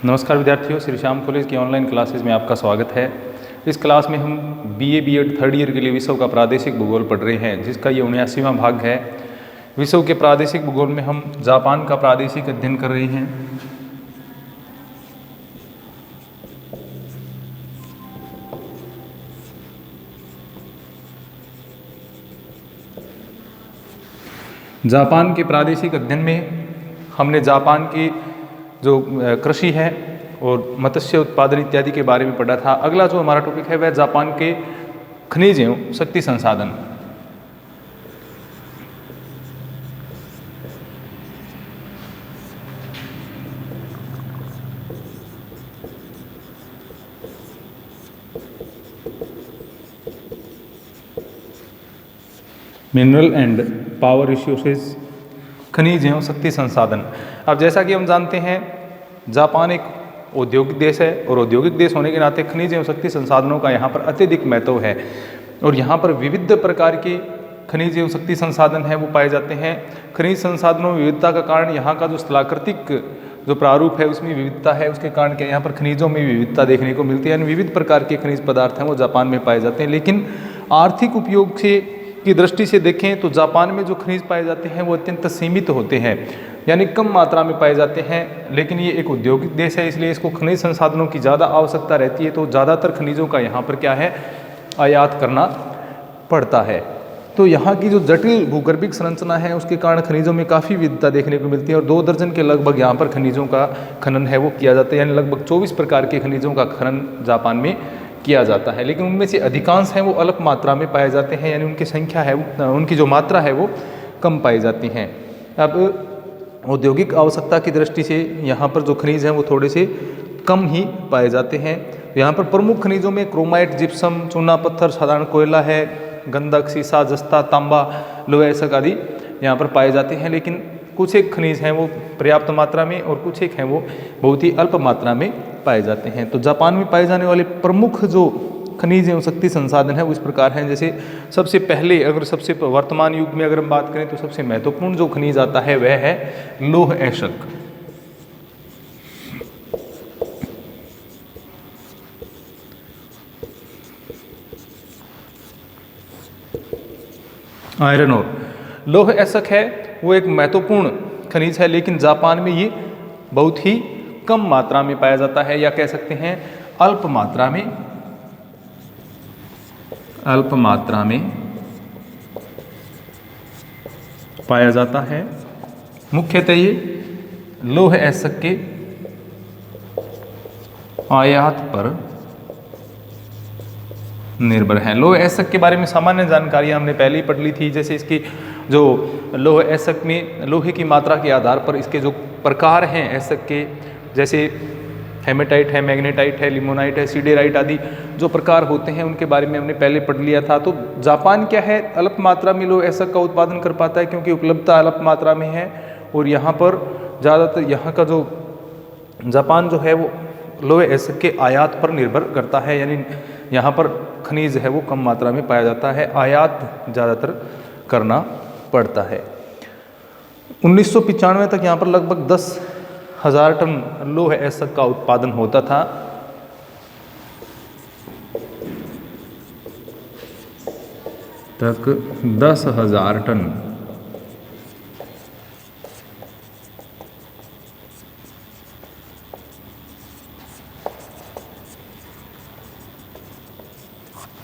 नमस्कार विद्यार्थियों, श्री श्याम कॉलेज की ऑनलाइन क्लासेस में आपका स्वागत है। इस क्लास में हम बीए बीएड थर्ड ईयर के लिए विश्व का प्रादेशिक भूगोल पढ़ रहे हैं, जिसका ये 79वां भाग है। विश्व के प्रादेशिक भूगोल में हम जापान का प्रादेशिक अध्ययन कर रहे हैं। जापान के प्रादेशिक अध्ययन में हमने जापान की जो कृषि है और मत्स्य उत्पादन इत्यादि के बारे में पढ़ा था। अगला जो हमारा टॉपिक है वह जापान के खनिज एवं शक्ति संसाधन। मिनरल एंड पावर रिसोर्सेज, खनिज एवं शक्ति संसाधन। अब जैसा कि हम जानते हैं, जापान एक औद्योगिक देश है और औद्योगिक देश होने के नाते खनिज एवं शक्ति संसाधनों का यहाँ पर अत्यधिक महत्व है और यहाँ पर विविध प्रकार के खनिज एवं शक्ति संसाधन हैं वो पाए जाते हैं। खनिज संसाधनों में विविधता का कारण यहाँ का जो स्थलाकृतिक जो प्रारूप है उसमें विविधता है, उसके कारण क्या यहाँ पर खनिजों में विविधता देखने को मिलती है। यानी विविध प्रकार के खनिज पदार्थ हैं वो जापान में पाए जाते हैं। लेकिन आर्थिक उपयोग की दृष्टि से देखें तो जापान में जो खनिज पाए जाते हैं वो अत्यंत सीमित होते हैं, यानी कम मात्रा में पाए जाते हैं। लेकिन ये एक औद्योगिक देश है, इसलिए इसको खनिज संसाधनों की ज़्यादा आवश्यकता रहती है, तो ज़्यादातर खनिजों का यहाँ पर क्या है, आयात करना पड़ता है। तो यहाँ की जो जटिल भूगर्भिक संरचना है उसके कारण खनिजों में काफ़ी विविधता देखने को मिलती है और 2 दर्जन के लगभग यहाँ पर खनिजों का खनन है वो किया जाता है। यानी लगभग 24 प्रकार के खनिजों का खनन जापान में किया जाता है, लेकिन उनमें से अधिकांश हैं वो अल्प मात्रा में पाए जाते हैं, यानी उनकी संख्या है, उनकी जो मात्रा है वो कम पाई जाती हैं। अब औद्योगिक आवश्यकता की दृष्टि से यहाँ पर जो खनिज हैं वो थोड़े से कम ही पाए जाते हैं। यहाँ पर प्रमुख खनिजों में क्रोमाइट, जिप्सम, चूना पत्थर, साधारण कोयला है, गंधक, सीसा, जस्ता, तांबा, लोहा ऐसा आदि यहाँ पर पाए जाते हैं। लेकिन कुछ एक खनिज हैं वो पर्याप्त मात्रा में और कुछ एक हैं वो बहुत ही अल्प मात्रा में पाए जाते हैं। तो जापान में पाए जाने वाले प्रमुख जो खनिज एवं शक्ति संसाधन है वो इस प्रकार हैं। जैसे सबसे पहले सबसे वर्तमान युग में अगर हम बात करें तो सबसे महत्वपूर्ण जो खनिज आता है वह है लौह ऐशक। आयरन ओर, लौह ऐशक है वो एक महत्वपूर्ण खनिज है, लेकिन जापान में ये बहुत ही कम मात्रा में पाया जाता है, या कह सकते हैं अल्प मात्रा में पाया जाता है। मुख्यतः ये लौह ऐशक के आयात पर निर्भर है। लौह ऐशक के बारे में सामान्य जानकारी हमने पहले ही पढ़ ली थी। जैसे इसकी जो लौह ऐशक में लोहे की मात्रा के आधार पर इसके जो प्रकार हैं ऐशक के, जैसे हेमेटाइट है, मैग्नेटाइट है, लिमोनाइट है, सीडेराइट आदि जो प्रकार होते हैं उनके बारे में हमने पहले पढ़ लिया था। तो जापान क्या है, अल्प मात्रा में लौह ऐशक का उत्पादन कर पाता है क्योंकि उपलब्धता अल्प मात्रा में है और यहाँ पर ज़्यादातर यहाँ का जो जापान जो है वो लौह ऐशक के आयात पर निर्भर करता है। यानी यहाँ पर खनिज है वो कम मात्रा में पाया जाता है, आयात ज़्यादातर करना पड़ता है। 1995 तक यहाँ पर लगभग 10,000 टन लौह ऐशक का उत्पादन होता था। तक 10,000 टन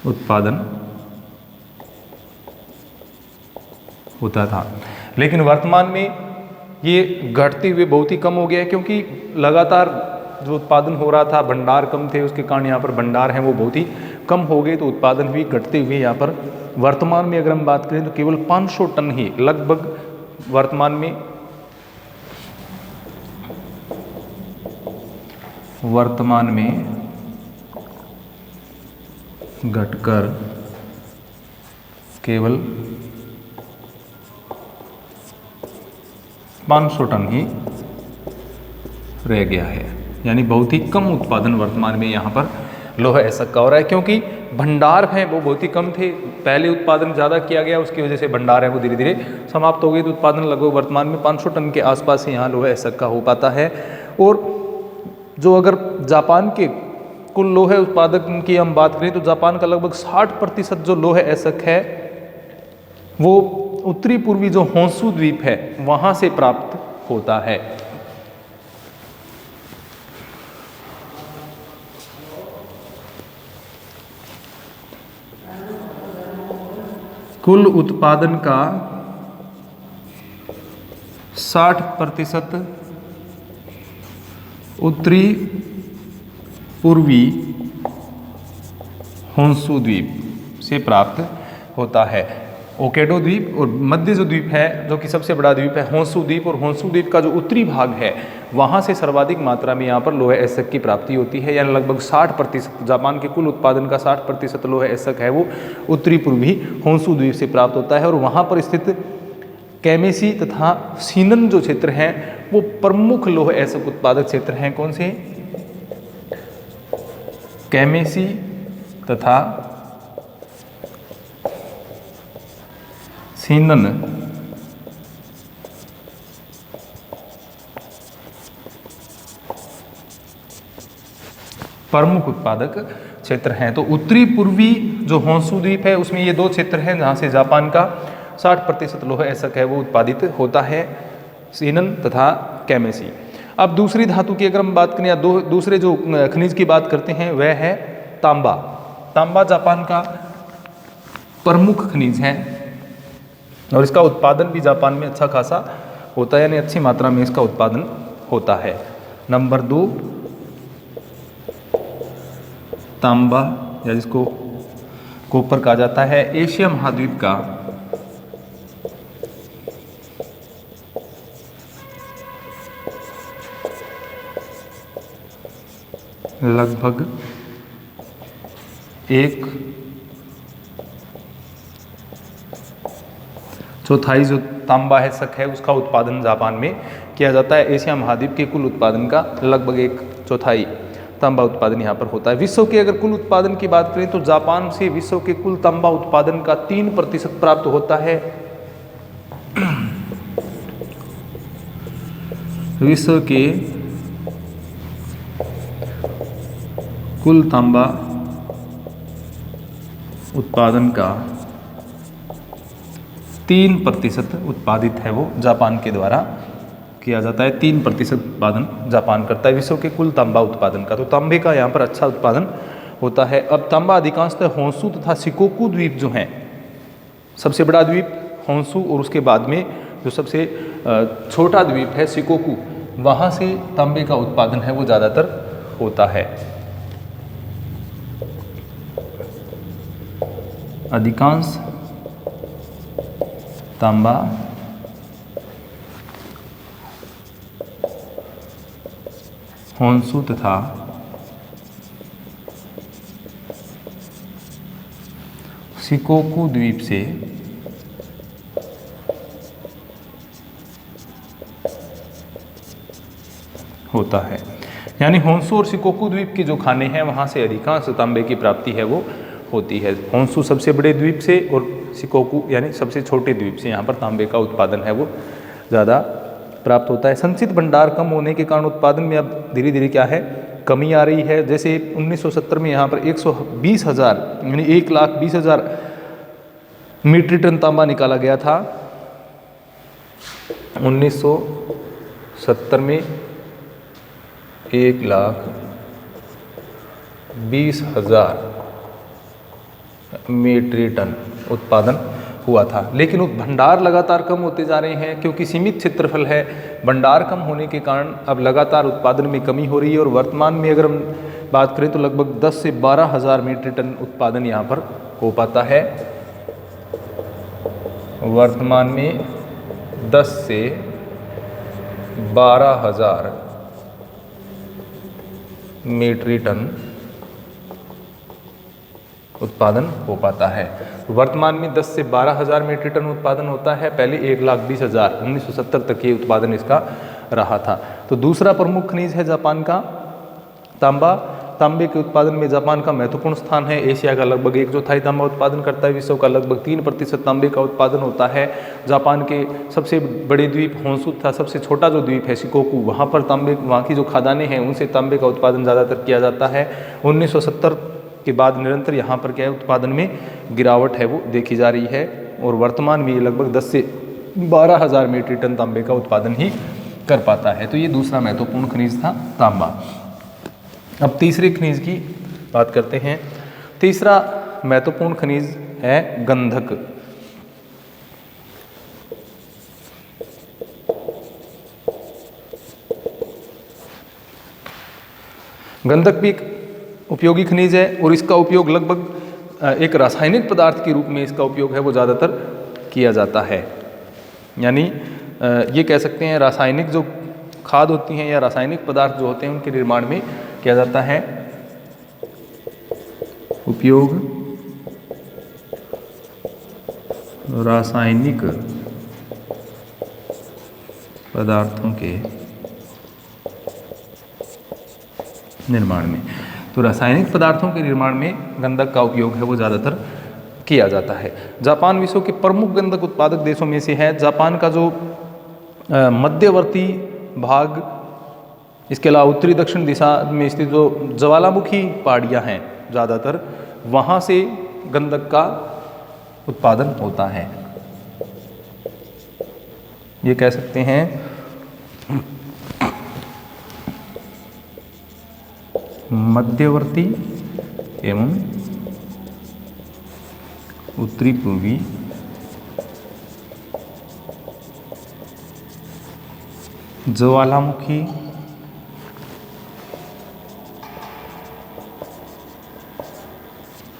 उत्पादन होता था, लेकिन वर्तमान में ये घटते हुए बहुत ही कम हो गया है क्योंकि लगातार जो उत्पादन हो रहा था, भंडार कम थे, उसके कारण यहाँ पर भंडार हैं वो बहुत ही कम हो गए, तो उत्पादन भी घटते हुए यहाँ पर वर्तमान में अगर हम बात करें तो केवल 500 टन ही लगभग वर्तमान में घटकर केवल 500 टन ही रह गया है। यानी बहुत ही कम उत्पादन वर्तमान में यहाँ पर लौह ऐशक का हो रहा है, क्योंकि भंडार हैं वो बहुत ही कम थे। पहले उत्पादन ज़्यादा किया गया, उसकी वजह से भंडार है वो धीरे धीरे समाप्त हो गई, तो उत्पादन लगभग वर्तमान में 500 टन के आसपास ही यहाँ लौह ऐशक का हो पाता है। और जो अगर जापान के कुल लोहे उत्पादन की हम बात करें तो जापान का लगभग 60% जो लोहे ऐसक है वो उत्तरी पूर्वी जो होंशु द्वीप है वहां से प्राप्त होता है। कुल उत्पादन का 60% उत्तरी पूर्वी होंशु द्वीप से प्राप्त होता है। ओकेडो द्वीप और मध्य जो द्वीप है जो कि सबसे बड़ा द्वीप है होंशु द्वीप, और होंशु द्वीप का जो उत्तरी भाग है वहाँ से सर्वाधिक मात्रा में यहाँ पर लोहे ऐसक की प्राप्ति होती है, यानी लगभग 60%। जापान के कुल उत्पादन का 60% लोहे ऐसक है वो उत्तरी पूर्वी होंशु द्वीप से प्राप्त होता है। और वहाँ पर स्थित कैमेसी तथा सीनन जो क्षेत्र हैं वो प्रमुख लोहे ऐसक उत्पादक क्षेत्र हैं। कौन से? कैमेसी तथा सीनन प्रमुख उत्पादक क्षेत्र हैं। तो उत्तरी पूर्वी जो होंशु द्वीप है उसमें ये दो क्षेत्र हैं जहाँ से जापान का 60% लोहे ऐसक है वो उत्पादित होता है, सीनन तथा कैमेसी। अब दूसरी धातु की अगर हम बात करें या दूसरे जो खनिज की बात करते हैं वह है तांबा। तांबा जापान का प्रमुख खनिज है और इसका उत्पादन भी जापान में अच्छा खासा होता है, यानी अच्छी मात्रा में इसका उत्पादन होता है। नंबर 2 तांबा या जिसको कॉपर कहा जाता है एशिया महाद्वीप का लगभग 1/4 जो तांबा ऐसक है उसका उत्पादन जापान में किया जाता है। एशिया महाद्वीप के कुल उत्पादन का लगभग 1/4 तांबा उत्पादन यहाँ पर होता है। विश्व के अगर कुल उत्पादन की बात करें तो जापान से विश्व के कुल तांबा उत्पादन का 3% प्राप्त होता है। विश्व के कुल तांबा उत्पादन का 3% उत्पादित है वो जापान के द्वारा किया जाता है। 3% उत्पादन जापान करता है विश्व के कुल तांबा उत्पादन का। तो तांबे का यहाँ पर अच्छा उत्पादन होता है। अब तांबा अधिकांशतः होंशु तथा शिकोकू द्वीप जो हैं, सबसे बड़ा द्वीप होंशु और उसके बाद में जो सबसे छोटा द्वीप है शिकोकू, वहाँ से तांबे का उत्पादन है वो ज़्यादातर होता है। अधिकांश तांबा होंशु तथा शिकोकू द्वीप से होता है। यानी होंशु और शिकोकू द्वीप के जो खाने हैं वहाँ से अधिकांश तांबे की प्राप्ति है वो होती है। होंशु सबसे बड़े द्वीप से और शिकोकू यानी सबसे छोटे द्वीप से यहाँ पर तांबे का उत्पादन है वो ज़्यादा प्राप्त होता है। संचित भंडार कम होने के कारण उत्पादन में अब धीरे धीरे क्या है कमी आ रही है। जैसे 1970 में यहाँ पर 120,000 यानी 1,20,000 मीट्रिक टन तांबा निकाला गया था। 1970 में 1,20,000 मीट्रिक टन उत्पादन हुआ था, लेकिन भंडार लगातार कम होते जा रहे हैं क्योंकि सीमित क्षेत्रफल है। भंडार कम होने के कारण अब लगातार उत्पादन में कमी हो रही है और वर्तमान में अगर हम बात करें तो लगभग 10 से 12,000 मीट्रिक टन उत्पादन यहाँ पर हो पाता है। वर्तमान में 10 से 12,000 मीट्रिक टन उत्पादन हो पाता है। वर्तमान में 10 से 12,000 मीट्रिक टन उत्पादन होता है। पहले 1,20,000 1970 तक ये उत्पादन इसका रहा था। तो दूसरा प्रमुख खनिज है जापान का तांबा। तांबे के उत्पादन में जापान का महत्वपूर्ण स्थान है। एशिया का लगभग 1/4 तांबा उत्पादन करता है। विश्व का लगभग 3% तांबे का उत्पादन होता है। जापान के सबसे बड़े द्वीप होंशु तथा सबसे छोटा जो द्वीप है शिकोकू, वहाँ पर तांबे, वहाँ की जो खदानें हैं उनसे तांबे का उत्पादन ज़्यादातर किया जाता है। 1970 के बाद निरंतर यहाँ पर क्या है, उत्पादन में गिरावट है वो देखी जा रही है और वर्तमान में ये लगभग 10 से 12 हज़ार मीट्रिक टन तांबे का उत्पादन ही कर पाता है। तो ये दूसरा महत्वपूर्ण खनिज था तांबा। अब तीसरे खनिज की बात करते हैं। तीसरा महत्वपूर्ण खनिज है गंधक। गंधक भी एक उपयोगी खनिज है और इसका उपयोग लगभग एक रासायनिक पदार्थ के रूप में इसका उपयोग है वो ज़्यादातर किया जाता है। यानी ये कह सकते हैं रासायनिक जो खाद होती हैं या रासायनिक पदार्थ जो होते हैं उनके निर्माण में किया जाता है उपयोग रासायनिक पदार्थों के निर्माण में। तो रासायनिक पदार्थों के निर्माण में गंधक का उपयोग है वो ज़्यादातर किया जाता है। जापान विश्व के प्रमुख गंधक उत्पादक देशों में से है। जापान का जो मध्यवर्ती भाग, इसके अलावा उत्तरी दक्षिण दिशा में स्थित जो ज्वालामुखी पहाड़ियाँ हैं ज़्यादातर, वहाँ से गंधक का उत्पादन होता है। ये कह सकते हैं मध्यवर्ती एवं उत्तरी पूर्वी ज्वालामुखी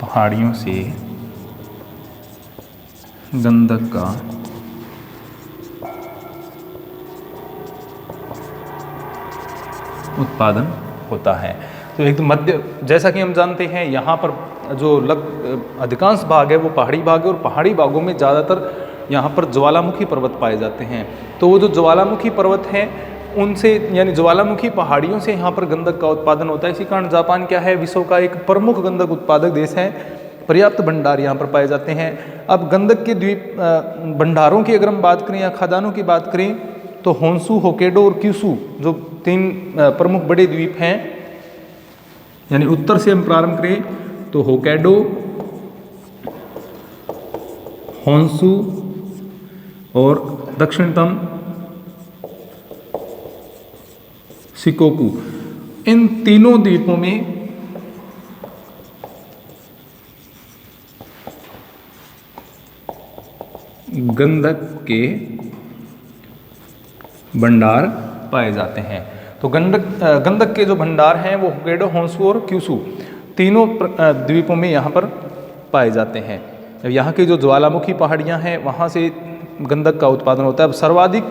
पहाड़ियों से गंधक का उत्पादन होता है। तो एक मध्य, जैसा कि हम जानते हैं यहाँ पर जो अधिकांश भाग है वो पहाड़ी भाग है और पहाड़ी भागों में ज़्यादातर यहाँ पर ज्वालामुखी पर्वत पाए जाते हैं। तो वो जो ज्वालामुखी पर्वत हैं उनसे, यानी ज्वालामुखी पहाड़ियों से यहाँ पर गंधक का उत्पादन होता है। इसी कारण जापान क्या है, विश्व का एक प्रमुख गंधक उत्पादक देश है। पर्याप्त भंडार यहाँ पर पाए जाते हैं। अब गंधक के द्वीप भंडारों की अगर हम बात करें या खदानों की बात करें तो होंशु, होक्काइडो और क्यूशु जो 3 प्रमुख बड़े द्वीप हैं, यानी उत्तर से हम प्रारंभ करें तो होक्काइडो, होंशु और दक्षिणतम शिकोकू, इन तीनों द्वीपों में गंधक के भंडार पाए जाते हैं। तो गंधक के जो भंडार हैं वो होक्काइडो, होंशु और क्यूशु तीनों द्वीपों में यहाँ पर पाए जाते हैं। यहाँ की जो ज्वालामुखी पहाड़ियाँ हैं वहाँ से गंधक का उत्पादन होता है। अब सर्वाधिक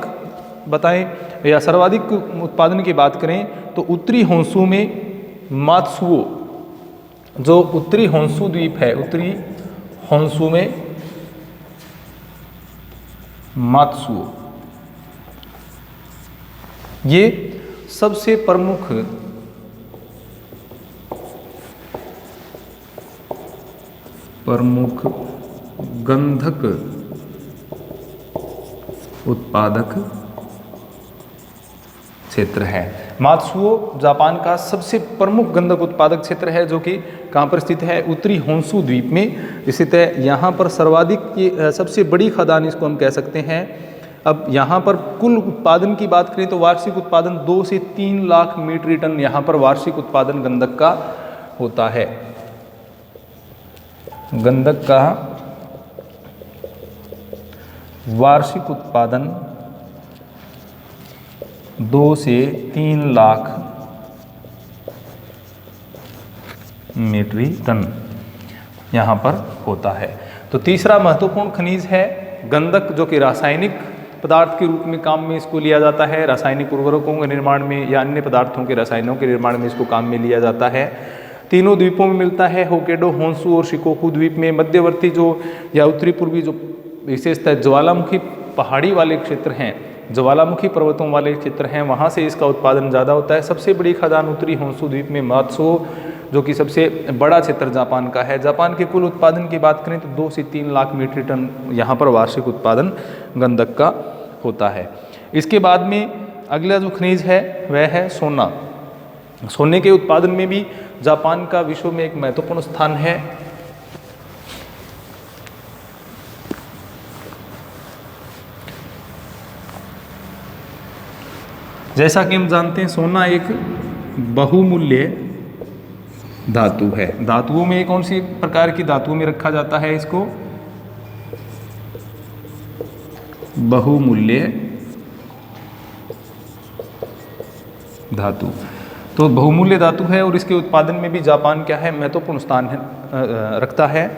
बताएं या सर्वाधिक उत्पादन की बात करें तो उत्तरी होंशु में मात्सुओ, जो उत्तरी होंशु द्वीप है, उत्तरी होंशु में मात्सुओ, ये सबसे प्रमुख गंधक उत्पादक क्षेत्र है। मात्सुओ जापान का सबसे प्रमुख गंधक उत्पादक क्षेत्र है, जो कि कहाँ पर स्थित है, उत्तरी होंशु द्वीप में स्थित है। यहाँ पर सर्वाधिक ये सबसे बड़ी खदान इसको हम कह सकते हैं। अब यहाँ पर कुल उत्पादन की बात करें तो वार्षिक उत्पादन 2 से 3 लाख मीट्रिक टन यहाँ पर वार्षिक उत्पादन गंधक का होता है। गंधक का वार्षिक उत्पादन 2 से 3 लाख मीट्रिक टन यहाँ पर होता है। तो तीसरा महत्वपूर्ण खनिज है गंधक, जो कि रासायनिक पदार्थ के रूप में काम में इसको लिया जाता है। रासायनिक उर्वरकों के निर्माण में या अन्य पदार्थों के रसायनों के निर्माण में इसको काम में लिया जाता है। तीनों द्वीपों में मिलता है, होक्काइडो, होंशु और शिकोकू द्वीप में। मध्यवर्ती जो या उत्तरी पूर्वी जो विशेषतः ज्वालामुखी पहाड़ी वाले क्षेत्र हैं, ज्वालामुखी पर्वतों वाले क्षेत्र हैं, वहाँ से इसका उत्पादन ज़्यादा होता है। सबसे बड़ी खदान उत्तरी होंशु द्वीप में मात्सुओ जो कि सबसे बड़ा क्षेत्र जापान का है। जापान के कुल उत्पादन की बात करें तो 2 से 3 लाख मीट्रिक टन यहाँ पर वार्षिक उत्पादन गंधक का होता है। इसके बाद में अगला जो खनिज है वह है सोना। सोने के उत्पादन में भी जापान का विश्व में एक महत्वपूर्ण स्थान है। जैसा कि हम जानते हैं सोना एक बहुमूल्य धातु है। धातुओं में कौन सी प्रकार की धातुओं में रखा जाता है इसको? बहुमूल्य धातु। तो बहुमूल्य धातु है और इसके उत्पादन में भी जापान क्या है, महत्वपूर्ण स्थान रखता है।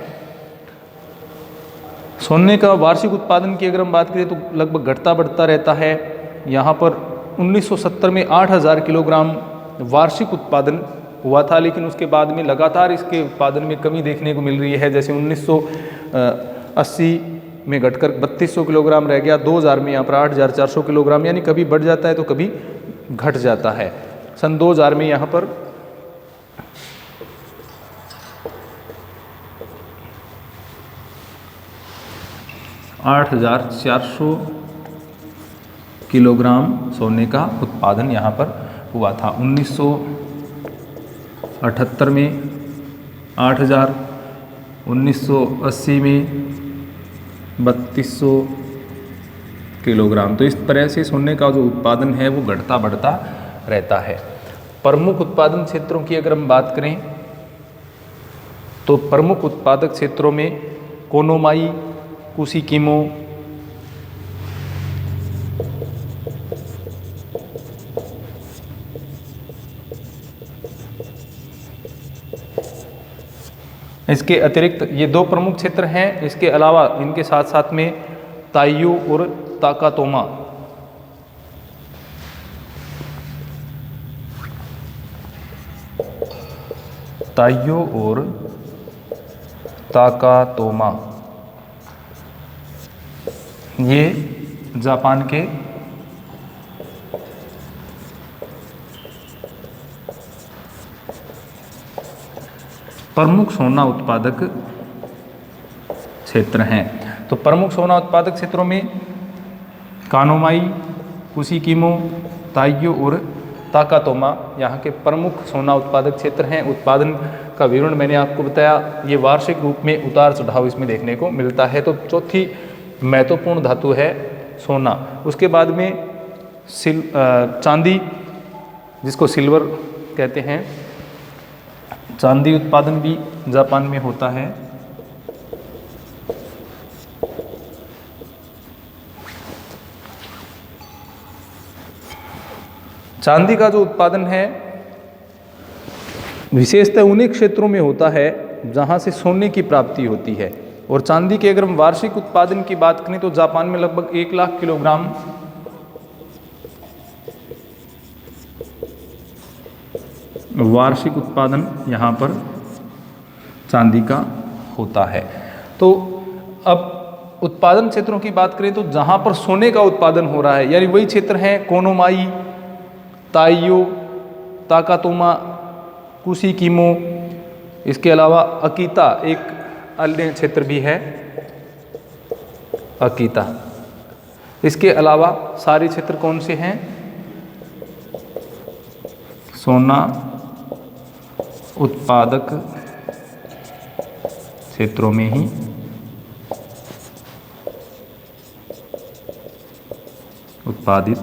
सोने का वार्षिक उत्पादन की अगर हम बात करें तो लगभग घटता बढ़ता रहता है। यहाँ पर 1970 में 8000 किलोग्राम वार्षिक उत्पादन हुआ था, लेकिन उसके बाद में लगातार इसके उत्पादन में कमी देखने को मिल रही है। जैसे 1980 में घटकर 3200 किलोग्राम रह गया, 2000 में यहाँ पर 8400 किलोग्राम, यानी कभी बढ़ जाता है तो कभी घट जाता है। सन 2000 में यहाँ पर 8400 किलोग्राम सोने का उत्पादन यहाँ पर हुआ था। 1978 में 8000, 1980 में 3200 किलोग्राम। तो इस तरह से सोने का जो उत्पादन है वो घटता बढ़ता रहता है। प्रमुख उत्पादन क्षेत्रों की अगर हम बात करें तो प्रमुख उत्पादक क्षेत्रों में कोनोमाई, कुसिकिमो, इसके अतिरिक्त ये 2 प्रमुख क्षेत्र हैं। इसके अलावा इनके साथ साथ में ताइयो और ताकातोमा, ताइयो और ताकातोमा ये जापान के प्रमुख सोना उत्पादक क्षेत्र हैं। तो प्रमुख सोना उत्पादक क्षेत्रों में कानोमाई, कुसिकिमो, ताइयो और ताकातोमा यहाँ के प्रमुख सोना उत्पादक क्षेत्र हैं। उत्पादन का विवरण मैंने आपको बताया। ये वार्षिक रूप में उतार चढ़ाव इसमें देखने को मिलता है। तो चौथी महत्वपूर्ण धातु है सोना। उसके बाद में चांदी, जिसको सिल्वर कहते हैं, चांदी उत्पादन भी जापान में होता है। चांदी का जो उत्पादन है विशेषतः उन्हीं क्षेत्रों में होता है जहां से सोने की प्राप्ति होती है। और चांदी के अगर हम वार्षिक उत्पादन की बात करें तो जापान में लगभग 1 लाख किलोग्राम वार्षिक उत्पादन यहाँ पर चांदी का होता है। तो अब उत्पादन क्षेत्रों की बात करें तो जहाँ पर सोने का उत्पादन हो रहा है यानी वही क्षेत्र हैं कोनोमाई, ताइयो, ताकातोमा, कुसिकिमो। इसके अलावा अकीता एक अन्य क्षेत्र भी है, अकीता। इसके अलावा सारे क्षेत्र कौन से हैं? सोना उत्पादक क्षेत्रों में ही उत्पादित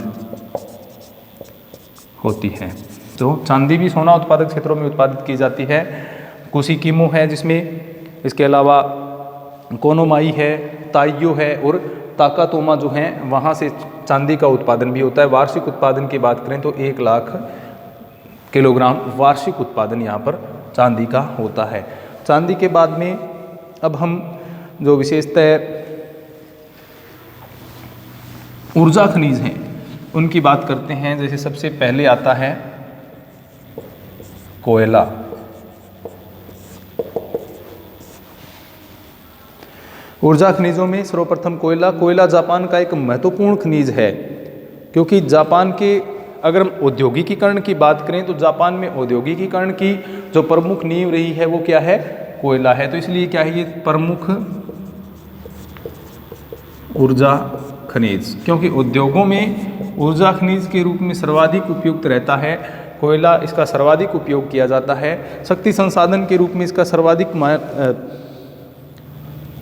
होती है। तो चांदी भी सोना उत्पादक क्षेत्रों में उत्पादित की जाती है। कुसिकिमो है जिसमें, इसके अलावा कोनोमाई है, ताइयो है और ताकातोमा जो हैं वहाँ से चांदी का उत्पादन भी होता है। वार्षिक उत्पादन की बात करें तो 1 लाख किलोग्राम वार्षिक उत्पादन यहाँ पर चांदी का होता है। चांदी के बाद में अब हम जो विशेषतः ऊर्जा खनिज हैं उनकी बात करते हैं। जैसे सबसे पहले आता है कोयला। ऊर्जा खनिजों में सर्वप्रथम कोयला। कोयला जापान का एक महत्वपूर्ण खनिज है क्योंकि जापान के अगर हम औद्योगिकीकरण की बात करें तो जापान में औद्योगिकीकरण की जो प्रमुख नींव रही है वो क्या है, कोयला है। तो इसलिए क्या है, ये प्रमुख ऊर्जा खनिज, क्योंकि उद्योगों में ऊर्जा खनिज के रूप में सर्वाधिक उपयुक्त रहता है कोयला, इसका सर्वाधिक उपयोग किया जाता है। शक्ति संसाधन के रूप में इसका सर्वाधिक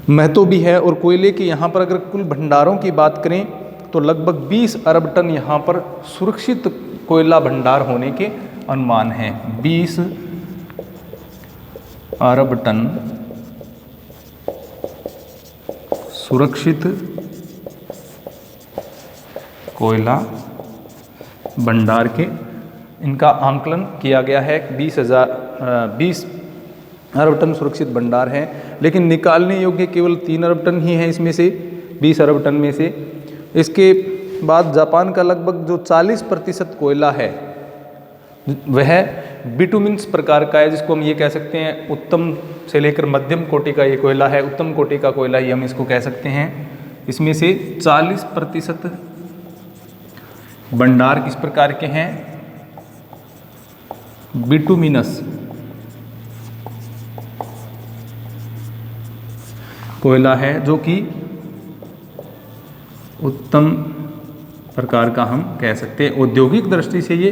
महत्व भी है। और कोयले के यहाँ पर अगर कुल भंडारों की बात करें तो लगभग 20 अरब टन यहाँ पर सुरक्षित कोयला भंडार होने के अनुमान हैं। 20 अरब टन सुरक्षित कोयला भंडार के इनका आंकलन किया गया है। 20 अरब टन सुरक्षित भंडार है, लेकिन निकालने योग्य केवल 3 अरब टन ही है इसमें से, 20 अरब टन में से। इसके बाद जापान का लगभग जो 40% कोयला है वह बिटुमिन्स प्रकार का है, जिसको हम ये कह सकते हैं उत्तम से लेकर मध्यम कोटि का ये कोयला है, उत्तम कोटि का कोयला ही हम इसको कह सकते हैं। इसमें से 40% भंडार किस प्रकार के हैं, बिटुमिनस कोयला है, जो कि उत्तम प्रकार का हम कह सकते हैं। औद्योगिक दृष्टि से ये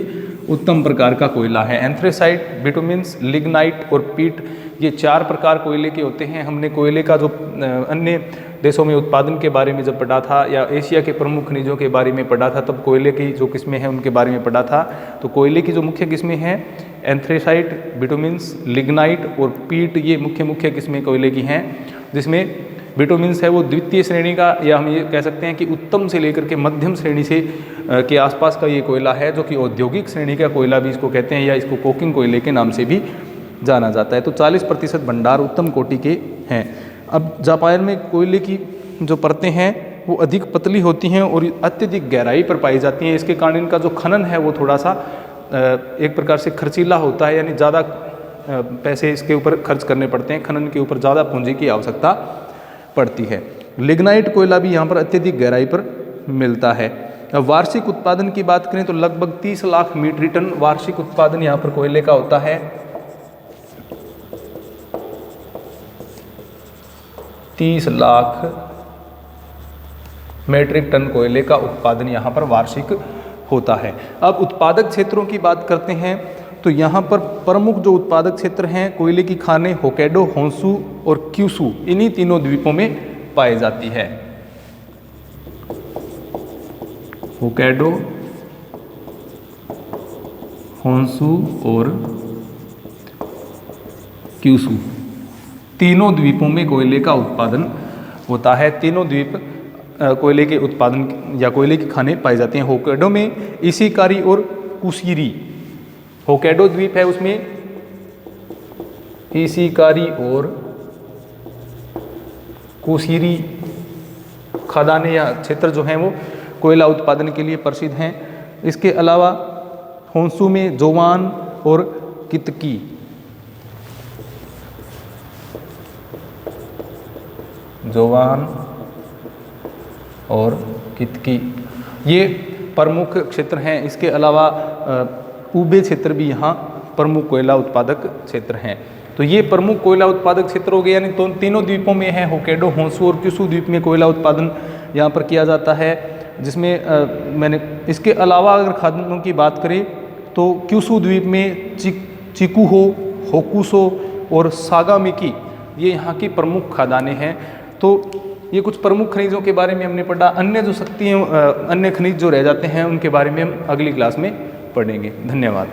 उत्तम प्रकार का कोयला है। एंथ्रेसाइट, बिटुमिन्स, लिग्नाइट और पीट, ये 4 प्रकार कोयले के होते हैं। हमने कोयले का जो अन्य देशों में उत्पादन के बारे में जब पढ़ा था, या एशिया के प्रमुख खनिजों के बारे में पढ़ा था, तब कोयले की जो किस्में हैं उनके बारे में पढ़ा था। तो कोयले की जो मुख्य किस्में हैं एंथ्रेसाइट, बिटुमिन्स, लिग्नाइट और पीट, ये मुख्य किस्में कोयले की हैं। जिसमें बिटुमिन्स है वो द्वितीय श्रेणी का, या हम ये कह सकते हैं कि उत्तम से लेकर के मध्यम श्रेणी से के आसपास का ये कोयला है, जो कि औद्योगिक श्रेणी का कोयला भी इसको कहते हैं, या इसको कोकिंग कोयले के नाम से भी जाना जाता है। तो 40% भंडार उत्तम कोटि के हैं। अब जापान में कोयले की जो परतें हैं वो अधिक पतली होती हैं और अत्यधिक गहराई पर पाई जाती हैं। इसके कारण इनका जो खनन है वो थोड़ा सा एक प्रकार से खर्चीला होता है, यानी ज़्यादा पैसे इसके ऊपर खर्च करने पड़ते हैं, खनन के ऊपर ज़्यादा पूंजी की आवश्यकता पड़ती है। लिग्नाइट कोयला भी यहाँ पर अत्यधिक गहराई पर मिलता है। अब वार्षिक उत्पादन की बात करें तो लगभग 30 लाख मीट्रिक टन वार्षिक उत्पादन यहाँ पर कोयले का होता है। 30 लाख मीट्रिक टन कोयले का उत्पादन यहाँ पर वार्षिक होता है। अब उत्पादक क्षेत्रों की बात करते हैं तो यहाँ पर प्रमुख जो उत्पादक क्षेत्र हैं कोयले की खानें होक्काइडो, होन्शु और क्यूशु, इन्हीं तीनों द्वीपों में पाई जाती है। होक्काइडो, होन्शु और क्यूशु तीनों द्वीपों में कोयले का उत्पादन होता है। तीनों द्वीप कोयले के उत्पादन या कोयले की खानें पाई जाती हैं। होक्काइडो में इशिकारी और कुशिरी, होक्काइडो द्वीप है उसमें इशिकारी और कुशिरी खदानें या क्षेत्र जो हैं वो कोयला उत्पादन के लिए प्रसिद्ध हैं। इसके अलावा होन्शु में जोवान और कितकी, जोवान और कितकी ये प्रमुख क्षेत्र हैं। इसके अलावा ऊबे क्षेत्र भी यहाँ प्रमुख कोयला उत्पादक क्षेत्र हैं। तो ये प्रमुख कोयला उत्पादक क्षेत्र हो गए, यानी तो तीनों द्वीपों में है, होक्काइडो, होन्शु और क्यूशु द्वीप में कोयला उत्पादन यहाँ पर किया जाता है। जिसमें मैंने इसके अलावा अगर खाद्यान्नों की बात करें तो क्यूशु द्वीप में चिकुहो, होकुसो और सागामिकी, ये यहाँ की प्रमुख खादानें हैं। तो ये कुछ प्रमुख खनिजों के बारे में हमने पढ़ा। अन्य जो शक्तियाँ अन्य खनिज जो रह जाते हैं उनके बारे में हम अगली क्लास में पढ़ेंगे। धन्यवाद।